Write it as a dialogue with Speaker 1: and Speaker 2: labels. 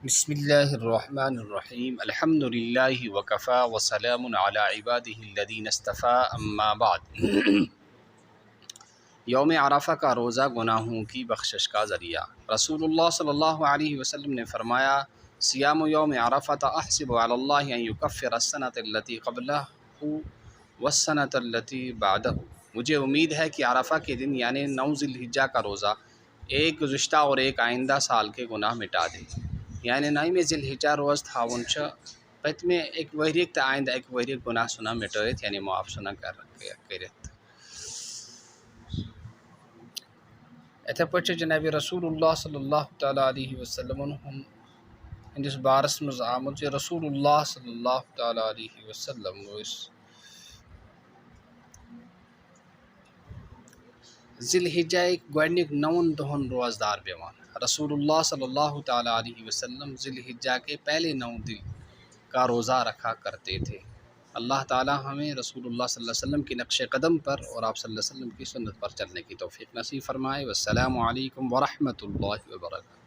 Speaker 1: بسم اللہ الرحمن الرحیم الحمد للہ وکفا وسلام علی عبادہ الذین اصطفیٰ اما بعد۔ یوم عرفہ کا روزہ گناہوں کی بخشش کا ذریعہ۔ رسول اللہ صلی اللہ علیہ وسلم نے فرمایا، صیام یوم عرفہ احسب علی اللہ ان یکفر السنۃ التی قبلہ والسنۃ التی بعدہ۔ مجھے امید ہے کہ عرفہ کے دن یعنی 9 ذی الحجہ کا روزہ ایک گزشتہ اور ایک آئندہ سال کے گناہ مٹا دے۔ یعنی 9 ذی الحجہ روز تھاون پت میں ایک ؤریک تو آئندہ ایک ؤریک گناہ سنا مٹائت یعنی معاف سنا کرت۔ اتھے پہ جناب رسول اللہ صلی اللہ تعالیٰ علیہ وسلم ہندس بارس مز آمت رسول اللہ صلی اللہ تعالیٰ علیہ وسلم ذی الحجہ گۄڈنیک 9 دہن روزدار بیوان۔ رسول اللہ صلی اللہ تعالیٰ علیہ وسلم ذی الحجہ کے پہلے 9 دن کا روزہ رکھا کرتے تھے۔ اللہ تعالیٰ ہمیں رسول اللہ صلی اللہ علیہ وسلم کی نقش قدم پر اور آپ صلی اللہ علیہ وسلم کی سنت پر چلنے کی توفیق نصیب فرمائے۔ والسلام علیکم ورحمۃ اللہ وبرکاتہ۔